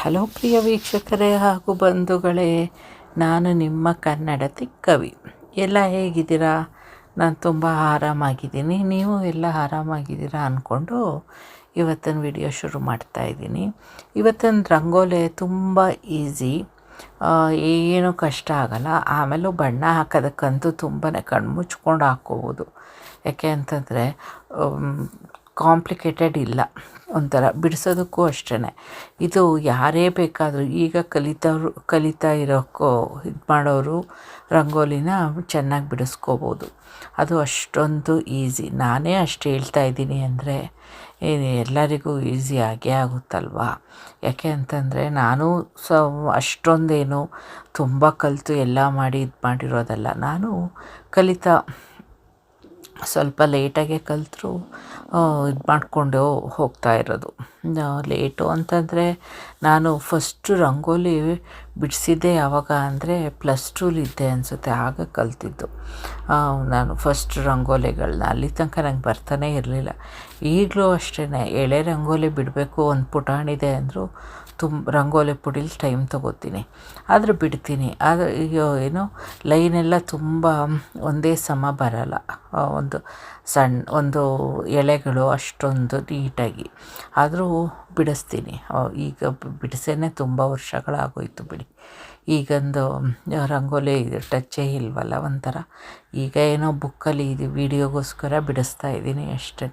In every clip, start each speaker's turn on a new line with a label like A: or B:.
A: Hello ಪ್ರಿಯ ವೀಕ್ಷಕರೇ ಹಾಗೂ ಬಂಧುಗಳೇ, ನಾನು ನಿಮ್ಮ ಕನ್ನಡತಿ ಕವಿ. ಎಲ್ಲ ಹೇಗಿದ್ದೀರಾ? ನಾನು ತುಂಬ ಆರಾಮಾಗಿದ್ದೀನಿ. ನೀವು ಎಲ್ಲ ಆರಾಮಾಗಿದ್ದೀರಾ ಅಂದ್ಕೊಂಡು ಇವತ್ತಿನ ವಿಡಿಯೋ ಶುರು ಮಾಡ್ತಾಯಿದ್ದೀನಿ. ಇವತ್ತಿನ ರಂಗೋಲಿ ತುಂಬ ಈಸಿ, ಏನು ಕಷ್ಟ ಆಗೋಲ್ಲ. ಆಮೇಲೂ ಬಣ್ಣ ಹಾಕೋದಕ್ಕಂತೂ ತುಂಬಾ ಕಣ್ಮುಚ್ಕೊಂಡು ಹಾಕ್ಕೋಬೋದು. ಯಾಕೆ ಅಂತಂದರೆ ಕಾಂಪ್ಲಿಕೇಟೆಡ್ ಇಲ್ಲ. ಒಂಥರ ಬಿಡಿಸೋದಕ್ಕೂ ಅಷ್ಟೇ. ಇದು ಯಾರೇ ಬೇಕಾದರೂ ಈಗ ಕಲಿತಾ ಇರೋಕ್ಕೋ ಇದು ಮಾಡೋರು ರಂಗೋಲಿನ ಚೆನ್ನಾಗಿ ಬಿಡಿಸ್ಕೋಬೋದು. ಅದು ಅಷ್ಟೊಂದು ಈಸಿ. ನಾನೇ ಅಷ್ಟು ಹೇಳ್ತಾ ಇದ್ದೀನಿ ಅಂದರೆ ಎಲ್ಲರಿಗೂ ಈಸಿ ಆಗೇ ಆಗುತ್ತಲ್ವ. ಯಾಕೆ ಅಂತಂದರೆ ನಾನು ಅಷ್ಟೊಂದೇನು ತುಂಬ ಕಲಿತು ಎಲ್ಲ ಮಾಡಿ ಇದು ಮಾಡಿರೋದಲ್ಲ. ನಾನು ಕಲಿತಾ ಸ್ವಲ್ಪ ಲೇಟಾಗೆ ಕಲಿತರು ಇದು ಮಾಡಿಕೊಂಡು ಹೋಗ್ತಾ ಇರೋದು. ಲೇಟು ಅಂತಂದರೆ ನಾನು ಫಸ್ಟು ರಂಗೋಲಿ ಬಿಡಿಸಿದ್ದೆ ಯಾವಾಗ ಅಂದರೆ +2 ಅನಿಸುತ್ತೆ, ಆಗ ಕಲಿತಿದ್ದು ನಾನು ಫಸ್ಟ್ ರಂಗೋಲಿಗಳನ್ನ. ಅಲ್ಲಿ ತನಕ ನಂಗೆ ಬರ್ತಾನೆ ಇರಲಿಲ್ಲ. ಈಗಲೂ ಅಷ್ಟೇ, ಎಳೆ ರಂಗೋಲಿ ಬಿಡಬೇಕು ಒಂದು ಪುಟಾಣಿದೆ ಅಂದರೂ ರಂಗೋಲಿ ಪುಡಿಲಿ ಟೈಮ್ ತೊಗೋತೀನಿ, ಆದರೆ ಬಿಡ್ತೀನಿ. ಆದರೆ ಏನು ಲೈನೆಲ್ಲ ತುಂಬ ಒಂದೇ ಸಮ ಬರಲ್ಲ. ಒಂದು ಎಳೆಗಳು ಅಷ್ಟೊಂದು ನೀಟಾಗಿ ಆದರೂ ಬಿಡಿಸ್ತೀನಿ. ಈಗ ಬಿಡಿಸೇನೆ ತುಂಬ ವರ್ಷಗಳಾಗೋಯ್ತು ಬಿಡಿ. ಈಗಂದು ರಂಗೋಲಿ ಟಚ್ಚೇ ಇಲ್ವಲ್ಲ ಒಂಥರ. ಈಗ ಏನೋ ಬುಕ್ಕಲ್ಲಿ ಇದು ವೀಡಿಯೋಗೋಸ್ಕರ ಬಿಡಿಸ್ತಾ ಇದ್ದೀನಿ ಅಷ್ಟೇ.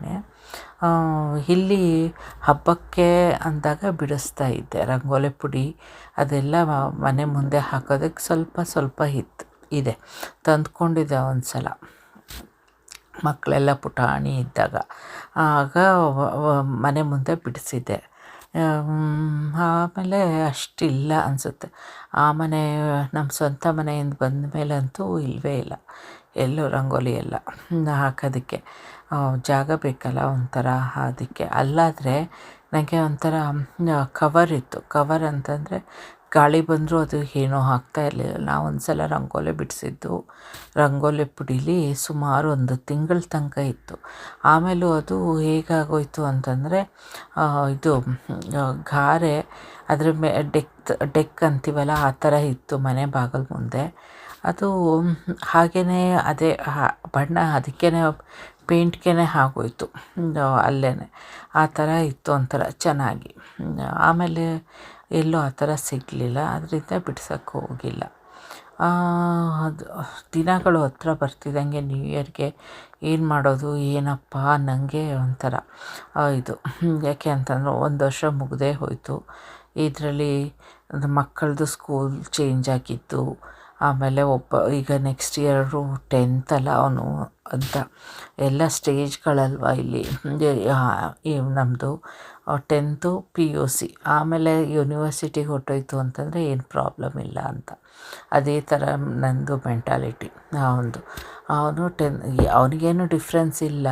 A: ಇಲ್ಲಿ ಹಬ್ಬಕ್ಕೆ ಅಂದಾಗ ಬಿಡಿಸ್ತಾ ಇದ್ದೆ ರಂಗೋಲಿ ಪುಡಿ. ಅದೆಲ್ಲ ಮನೆ ಮುಂದೆ ಹಾಕೋದಕ್ಕೆ ಸ್ವಲ್ಪ ಇದೆ, ತಂದ್ಕೊಂಡಿದ್ದೆ ಒಂದು ಸಲ ಮಕ್ಕಳೆಲ್ಲ ಪುಟಾಣಿ ಇದ್ದಾಗ. ಆಗ ಮನೆ ಮುಂದೆ ಬಿಡಿಸಿದ್ದೆ. ಆಮೇಲೆ ಅಷ್ಟಿಲ್ಲ ಅನಿಸುತ್ತೆ. ಆ ಮನೆ ನಮ್ಮ ಸ್ವಂತ ಮನೆಯಿಂದ ಬಂದ ಮೇಲಂತೂ ಇಲ್ಲವೇ ಇಲ್ಲ ಎಲ್ಲೂ ರಂಗೋಲಿ ಎಲ್ಲ ಹಾಕೋದಕ್ಕೆ. ಜಾಗ ಬೇಕಲ್ಲ ಒಂಥರ. ಅದಕ್ಕೆ ಅಲ್ಲಾದರೆ ನನಗೆ ಒಂಥರ ಕವರ್ ಇತ್ತು. ಕವರ್ ಅಂತಂದರೆ ಗಾಳಿ ಬಂದರೂ ಅದು ಏನೂ ಆಗ್ತಾ ಇರಲಿಲ್ಲ. ನಾವು ಒಂದು ಸಲ ರಂಗೋಲಿ ಬಿಡಿಸಿದ್ದು ರಂಗೋಲಿ ಪುಡೀಲಿ ಸುಮಾರು 1 ತಿಂಗಳ ತನಕ ಇತ್ತು. ಆಮೇಲೂ ಅದು ಹೇಗಾಗೋಯ್ತು ಅಂತಂದರೆ ಇದು ಗಾರೆ ಅದ್ರ ಡೆಕ್ ಅಂತೀವಲ್ಲ, ಆ ಥರ ಇತ್ತು ಮನೆ ಬಾಗಿಲು ಮುಂದೆ. ಅದು ಹಾಗೆಯೇ ಅದೇ ಬಣ್ಣ ಅದಕ್ಕೇ ಪೇಂಟ್ಗೆ ಆಗೋಯ್ತು ಅಲ್ಲೇ. ಆ ಥರ ಇತ್ತು ಒಂಥರ ಚೆನ್ನಾಗಿ. ಆಮೇಲೆ ಎಲ್ಲೂ ಆ ಥರ ಸಿಗಲಿಲ್ಲ, ಅದರಿಂದ ಬಿಡ್ಸೋಕ್ಕೆ ಹೋಗಿಲ್ಲ. ಅದು ದಿನಗಳು ಹತ್ರ ಬರ್ತಿದ್ದಂಗೆ ನ್ಯೂ ಇಯರ್ಗೆ ಏನು ಮಾಡೋದು ಏನಪ್ಪ ನನಗೆ ಒಂಥರ ಇದು. ಯಾಕೆ ಅಂತಂದರೆ 1 ವರ್ಷ ಮುಗ್ದೇ ಹೋಯಿತು. ಇದರಲ್ಲಿ ಮಕ್ಕಳದು ಸ್ಕೂಲ್ ಚೇಂಜ್ ಆಗಿದ್ದು, ಆಮೇಲೆ ಈಗ ನೆಕ್ಸ್ಟ್ ಇಯರು 10th ಅಲ್ಲ ಅವನು ಅಂತ ಎಲ್ಲ ಸ್ಟೇಜ್ಗಳಲ್ವ ಇಲ್ಲಿ. ನಮ್ಮದು 10th PUC, ಆಮೇಲೆ ಯೂನಿವರ್ಸಿಟಿಗೆ ಹೊರಟೋಯ್ತು ಅಂತಂದರೆ ಏನು ಪ್ರಾಬ್ಲಮ್ ಇಲ್ಲ ಅಂತ. ಅದೇ ಥರ ನಂದು ಮೆಂಟಾಲಿಟಿ. ಅವನು ಅವನಿಗೇನು ಡಿಫ್ರೆನ್ಸ್ ಇಲ್ಲ,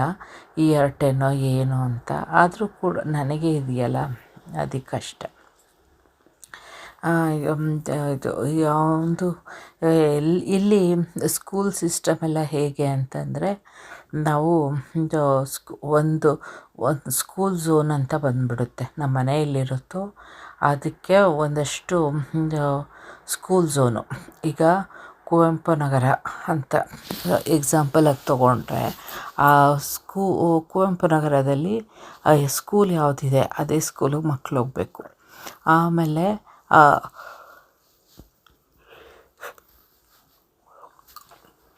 A: ಇಯರ್ 10 ಏನು ಅಂತ. ಆದರೂ ಕೂಡ ನನಗೆ ಇದೆಯಲ್ಲ ಅದಕ್ಕಷ್ಟ. ಇದು ಒಂದು ಇಲ್ಲಿ ಸ್ಕೂಲ್ ಸಿಸ್ಟಮ್ ಎಲ್ಲ ಹೇಗೆ ಅಂತಂದರೆ, ನಾವು ಒಂದು ಸ್ಕೂಲ್ ಝೋನ್ ಅಂತ ಬಂದುಬಿಡುತ್ತೆ. ನಮ್ಮ ಮನೆಯಲ್ಲಿರುತ್ತೋ ಅದಕ್ಕೆ ಒಂದಷ್ಟು ಸ್ಕೂಲ್ ಝೋನು. ಈಗ ಕುವೆಂಪು ನಗರ ಅಂತ ಎಕ್ಸಾಂಪಲಾಗಿ ತೊಗೊಂಡ್ರೆ, ಆ ಕುವೆಂಪು ನಗರದಲ್ಲಿ ಸ್ಕೂಲ್ ಯಾವುದಿದೆ ಅದೇ ಸ್ಕೂಲಿಗೆ ಮಕ್ಕಳು ಹೋಗಬೇಕು. ಆಮೇಲೆ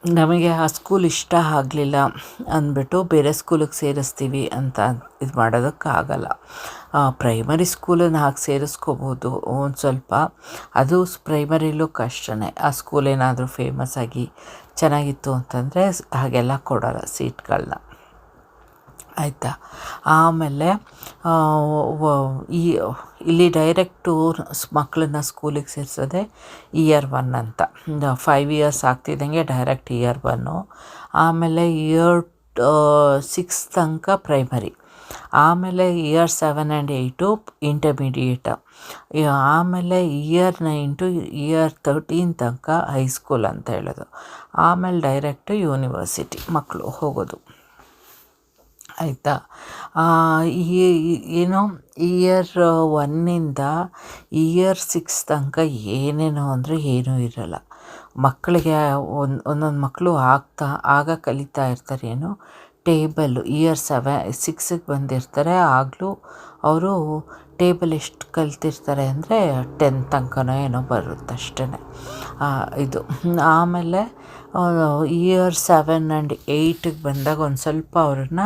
A: ನಮಗೆ ಆ ಸ್ಕೂಲ್ ಇಷ್ಟ ಆಗಲಿಲ್ಲ ಅಂದ್ಬಿಟ್ಟು ಬೇರೆ ಸ್ಕೂಲಿಗೆ ಸೇರಿಸ್ತೀವಿ ಅಂತ ಇದು ಮಾಡೋದಕ್ಕಾಗಲ್ಲ. ಪ್ರೈಮರಿ ಸ್ಕೂಲನ್ನು ಹಾಗೆ ಸೇರಿಸ್ಕೋಬೋದು ಒಂದು ಸ್ವಲ್ಪ. ಅದು ಪ್ರೈಮರಿಲೂ ಕಷ್ಟನೇ. ಆ ಸ್ಕೂಲ್ ಏನಾದರೂ ಫೇಮಸ್ ಆಗಿ ಚೆನ್ನಾಗಿತ್ತು ಅಂತಂದರೆ ಹಾಗೆಲ್ಲ ಕೊಡೋಲ್ಲ ಸೀಟ್ಗಳನ್ನ, ಆಯಿತಾ. ಆಮೇಲೆ ಇಲ್ಲಿ ಡೈರೆಕ್ಟು ಮಕ್ಕಳನ್ನ ಸ್ಕೂಲಿಗೆ ಸೇರಿಸೋದೆ ಇಯರ್ 1 ಅಂತ. 5 ಇಯರ್ಸ್ ಆಗ್ತಿದ್ದಂಗೆ ಡೈರೆಕ್ಟ್ ಇಯರ್ 1. ಆಮೇಲೆ ಇಯರ್ 6 ತನಕ ಪ್ರೈಮರಿ. ಆಮೇಲೆ ಇಯರ್ 7 and 8 ಇಂಟರ್ಮೀಡಿಯೇಟ್. ಆಮೇಲೆ ಇಯರ್ 9 to ಇಯರ್ 13 ತನಕ ಹೈಸ್ಕೂಲ್ ಅಂತ ಹೇಳೋದು. ಆಮೇಲೆ ಡೈರೆಕ್ಟು ಯೂನಿವರ್ಸಿಟಿ ಮಕ್ಕಳು ಹೋಗೋದು. ಆಯಿತಾ. ಈ ಏನೋ ಇಯರ್ 1ಇಂದ ಇಯರ್ 6 ತನಕ ಏನೇನು ಅಂದರೆ ಏನೂ ಇರಲ್ಲ. ಮಕ್ಕಳಿಗೆ ಒಂದೊಂದು ಮಕ್ಕಳು ಆಗ ಕಲಿತಾ ಇರ್ತಾರೆ ಏನು ಟೇಬಲ್ಲು. ಇಯರ್ 6ಗೆ ಬಂದಿರ್ತಾರೆ, ಆಗಲೂ ಅವರು ಟೇಬಲ್ ಎಷ್ಟು ಕಲ್ತಿರ್ತಾರೆ ಅಂದರೆ 10 ತನಕನೋ ಏನೋ ಬರುತ್ತೆ ಅಷ್ಟೇ. ಇದು ಆಮೇಲೆ ಇಯರ್ 7 ಆ್ಯಂಡ್ 8ಗೆ ಬಂದಾಗ ಒಂದು ಸ್ವಲ್ಪ ಅವ್ರನ್ನ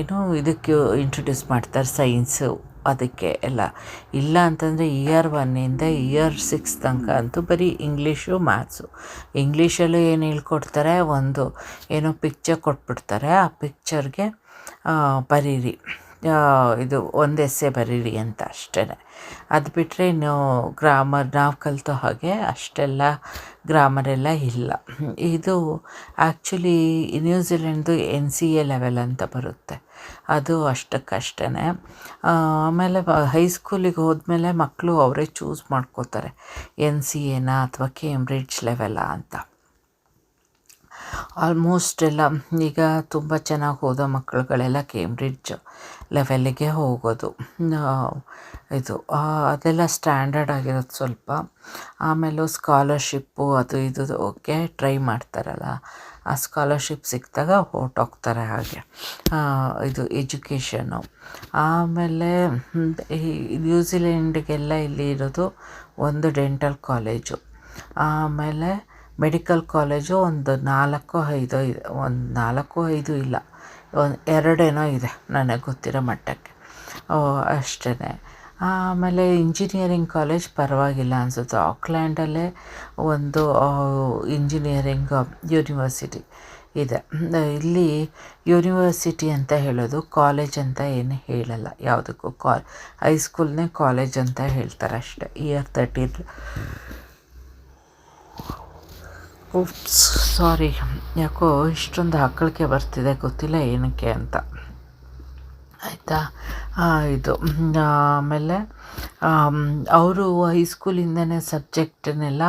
A: ಏನು ಇದಕ್ಕೆ ಇಂಟ್ರೊಡ್ಯೂಸ್ ಮಾಡ್ತಾರೆ, ಸೈನ್ಸು ಅದಕ್ಕೆ ಎಲ್ಲ. ಇಲ್ಲ ಅಂತಂದರೆ ಇಯರ್ 1ಇಂದ ಇಯರ್ 6 ತನಕ ಅಂತೂ ಬರೀ ಇಂಗ್ಲೀಷು ಮ್ಯಾಥ್ಸು. ಇಂಗ್ಲೀಷಲ್ಲೂ ಏನು ಹೇಳ್ಕೊಡ್ತಾರೆ, ಒಂದು ಏನೋ ಪಿಕ್ಚರ್ ಕೊಟ್ಬಿಡ್ತಾರೆ, ಆ ಪಿಕ್ಚರ್ಗೆ ಬರೀರಿ, ಇದು ಒಂದು ಎಸ್ಸೆ ಬರೀರಿ ಅಂತ ಅಷ್ಟೇ. ಅದು ಬಿಟ್ಟರೆ ಇನ್ನು ಗ್ರಾಮರ್ ನಾವು ಕಲಿತೋ ಹಾಗೆ ಅಷ್ಟೆಲ್ಲ ಗ್ರಾಮರೆಲ್ಲ ಇಲ್ಲ. ಇದು ಆ್ಯಕ್ಚುಲಿ ನ್ಯೂಝಿಲೆಂಡ್ದು NCA ಲೆವೆಲ್ ಅಂತ ಬರುತ್ತೆ, ಅದು ಅಷ್ಟಕ್ಕಷ್ಟೇ. ಆಮೇಲೆ ಹೈಸ್ಕೂಲಿಗೆ ಹೋದ್ಮೇಲೆ ಮಕ್ಕಳು ಅವರೇ ಚೂಸ್ ಮಾಡ್ಕೋತಾರೆ NCAನ ಅಥವಾ ಕೇಂಬ್ರಿಡ್ಜ್ ಲೆವೆಲ್ಲ ಅಂತ. ಆಲ್ಮೋಸ್ಟ್ ಎಲ್ಲ ಈಗ ತುಂಬ ಚೆನ್ನಾಗಿ ಓದೋ ಮಕ್ಕಳುಗಳೆಲ್ಲ ಕೇಂಬ್ರಿಡ್ಜ್ ಲೆವೆಲ್ಲಿಗೆ ಹೋಗೋದು. ಇದು ಅದೆಲ್ಲ ಸ್ಟ್ಯಾಂಡರ್ಡ್ ಆಗಿರೋದು ಸ್ವಲ್ಪ. ಆಮೇಲೂ ಸ್ಕಾಲರ್ಶಿಪ್ಪು ಅದು ಇದು ಓಕೆ ಟ್ರೈ ಮಾಡ್ತಾರಲ್ಲ, ಆ ಸ್ಕಾಲರ್ಶಿಪ್ ಸಿಕ್ಕಿದಾಗ ಹೊರ್ಟೋಗ್ತಾರೆ ಹಾಗೆ. ಇದು ಎಜುಕೇಷನ್ನು. ಆಮೇಲೆ ಈ ನ್ಯೂಝಿಲೆಂಡ್ಗೆಲ್ಲ ಇಲ್ಲಿ ಇರೋದು ಒಂದು ಡೆಂಟಲ್ ಕಾಲೇಜು, ಆಮೇಲೆ ಮೆಡಿಕಲ್ ಕಾಲೇಜು ಒಂದು 4-5 ಇದೆ. ಒಂದು 4-5 ಇಲ್ಲ, ಒಂದು 2 ಏನೋ ಇದೆ ನನಗೆ ಗೊತ್ತಿರೋ ಮಟ್ಟಕ್ಕೆ, ಅಷ್ಟೇ. ಆಮೇಲೆ ಇಂಜಿನಿಯರಿಂಗ್ ಕಾಲೇಜ್ ಪರವಾಗಿಲ್ಲ ಅನಿಸುತ್ತೆ. ಆಕ್ಲ್ಯಾಂಡಲ್ಲೇ ಒಂದು ಇಂಜಿನಿಯರಿಂಗ್ ಯೂನಿವರ್ಸಿಟಿ ಇದೆ. ಇಲ್ಲಿ ಯೂನಿವರ್ಸಿಟಿ ಅಂತ ಹೇಳೋದು, ಕಾಲೇಜ್ ಅಂತ ಏನು ಹೇಳಲ್ಲ ಯಾವುದಕ್ಕೂ. ಹೈಸ್ಕೂಲ್ನೇ ಕಾಲೇಜ್ ಅಂತ ಹೇಳ್ತಾರೆ ಅಷ್ಟೇ. ಇಯರ್ 13 ಸಾರಿ, ಯಾಕೋ ಇಷ್ಟೊಂದು ಆಕಳಿಕೆ ಬರ್ತಿದೆ, ಗೊತ್ತಿಲ್ಲ ಏನಕ್ಕೆ ಅಂತ. ಆಯಿತಾ. ಇದು ಆಮೇಲೆ ಅವರು ಹೈಸ್ಕೂಲಿಂದನೇ ಸಬ್ಜೆಕ್ಟನ್ನೆಲ್ಲ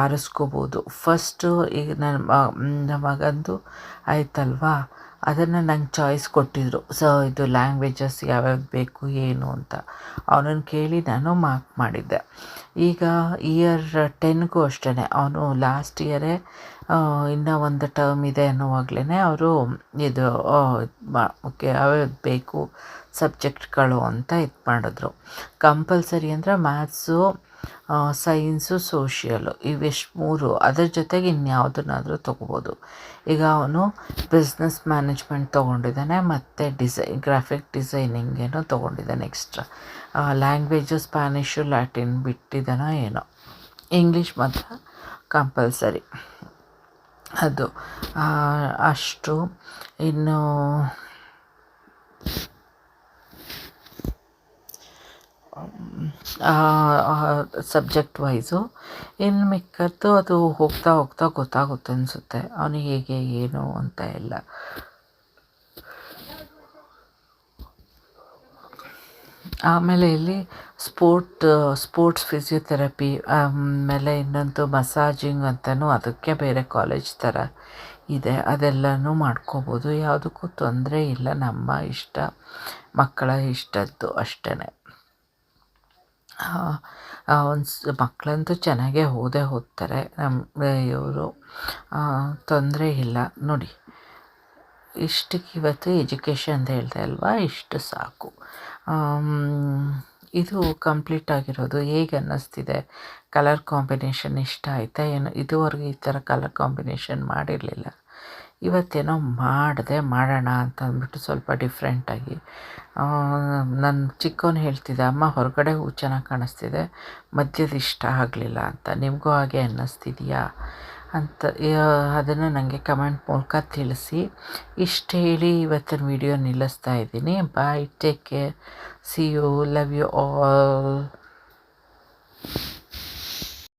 A: ಆರಿಸ್ಕೋಬೋದು. ಫಸ್ಟು ಈಗ ನನ್ನ ಮಗಂದು ಆಯ್ತಲ್ವಾ, ಅದನ್ನು ನಂಗೆ ಚಾಯ್ಸ್ ಕೊಟ್ಟಿದ್ದರು. ಇದು ಲ್ಯಾಂಗ್ವೇಜಸ್ ಯಾವ್ಯಾವ್ದು ಬೇಕು ಏನು ಅಂತ ಅವನನ್ನು ಕೇಳಿ ನಾನು ಮಾರ್ಕ್ ಮಾಡಿದ್ದೆ. ಈಗ ಇಯರ್ 10ಗೂ ಅಷ್ಟೇ, ಅವನು ಲಾಸ್ಟ್ ಇಯರೇ ಇನ್ನೂ ಒಂದು ಟರ್ಮ್ ಇದೆ ಅನ್ನುವಾಗಲೇ ಅವರು ಇದು ಓಕೆ ಯಾವ್ಯಾವ್ದು ಬೇಕು ಸಬ್ಜೆಕ್ಟ್ಗಳು ಅಂತ ಇದು ಮಾಡಿದ್ರು. ಕಂಪಲ್ಸರಿ ಅಂದರೆ ಮ್ಯಾಥ್ಸು, ಸೈನ್ಸು, ಸೋಷಿಯಲು ಇವೆಷ್ಟು 3, ಅದರ ಜೊತೆಗೆ ಇನ್ಯಾವುದನ್ನಾದರೂ ತೊಗೋಬೋದು. ಈಗ ಅವನು ಬಿಸ್ನೆಸ್ ಮ್ಯಾನೇಜ್ಮೆಂಟ್ ತೊಗೊಂಡಿದ್ದಾನೆ, ಮತ್ತು ಗ್ರಾಫಿಕ್ ಡಿಸೈನಿಂಗ್ ಏನೋ ತೊಗೊಂಡಿದ್ದಾನೆ ಎಕ್ಸ್ಟ್ರಾ. ಲ್ಯಾಂಗ್ವೇಜು ಸ್ಪ್ಯಾನಿಷು ಲ್ಯಾಟಿನ್ ಬಿಟ್ಟಿದ್ದಾನೋ ಏನೋ. ಇಂಗ್ಲೀಷ್ ಮಾತ್ರ ಕಂಪಲ್ಸರಿ. ಅದು ಅಷ್ಟು. ಇನ್ನು ಸಬ್ಜೆಕ್ಟ್ ವೈಸು ಇನ್ನು ಮಿಕ್ಕದ್ದು ಅದು ಹೋಗ್ತಾ ಹೋಗ್ತಾ ಗೊತ್ತಾಗುತ್ತೆ ಅನಿಸುತ್ತೆ ಅವನು ಹೇಗೆ ಏನು ಅಂತ ಎಲ್ಲ. ಆಮೇಲೆ ಇಲ್ಲಿ ಸ್ಪೋರ್ಟ್ಸ್ ಫಿಸಿಯೋಥೆರಪಿ, ಆಮೇಲೆ ಇನ್ನೊಂದು ಮಸಾಜಿಂಗ್ ಅಂತಲೂ ಅದಕ್ಕೆ ಬೇರೆ ಕಾಲೇಜ್ ಥರ ಇದೆ, ಅದೆಲ್ಲನೂ ಮಾಡ್ಕೋಬೋದು. ಯಾವುದಕ್ಕೂ ತೊಂದರೆ ಇಲ್ಲ, ನಮ್ಮ ಇಷ್ಟ, ಮಕ್ಕಳ ಇಷ್ಟದ್ದು ಅಷ್ಟೇ. ಮಕ್ಕಳಂತೂ ಚೆನ್ನಾಗೇ ಓದ್ತಾರೆ ಇವರು, ತೊಂದರೆ ಇಲ್ಲ. ನೋಡಿ, ಇಷ್ಟಕ್ಕೆ ಇವತ್ತು ಎಜುಕೇಷನ್ ಅಂತ ಹೇಳ್ದೆ ಅಲ್ವಾ, ಇಷ್ಟು ಸಾಕು. ಇದು ಕಂಪ್ಲೀಟ್ ಆಗಿರೋದು. ಹೇಗೆ ಅನ್ನಿಸ್ತಿದೆ? ಕಲರ್ ಕಾಂಬಿನೇಷನ್ ಇಷ್ಟ ಆಯಿತಾ ಏನು? ಇದುವರೆಗೂ ಈ ಥರ ಕಲರ್ ಕಾಂಬಿನೇಷನ್ ಮಾಡಿರಲಿಲ್ಲ, ಇವತ್ತೇನೋ ಮಾಡೋಣ ಅಂತ ಅಂದ್ಬಿಟ್ಟು ಸ್ವಲ್ಪ ಡಿಫ್ರೆಂಟಾಗಿ. ನನ್ನ ಚಿಕ್ಕವನು ಹೇಳ್ತಿದ್ದೆ, ಅಮ್ಮ ಹೊರಗಡೆ ಹೂ ಚೆನ್ನಾಗಿ ಕಾಣಿಸ್ತಿದೆ, ಮಧ್ಯದ ಇಷ್ಟ ಆಗಲಿಲ್ಲ ಅಂತ. ನಿಮಗೂ ಹಾಗೆ ಅನ್ನಿಸ್ತಿದೆಯಾ ಅಂತ ಅದನ್ನು ನನಗೆ ಕಮೆಂಟ್ ಮೂಲಕ ತಿಳಿಸಿ. ಇಷ್ಟು ಹೇಳಿ ಇವತ್ತಿನ ವಿಡಿಯೋ ನಿಲ್ಲಿಸ್ತಾ ಇದ್ದೀನಿ. Bye, take care, see you, love you all.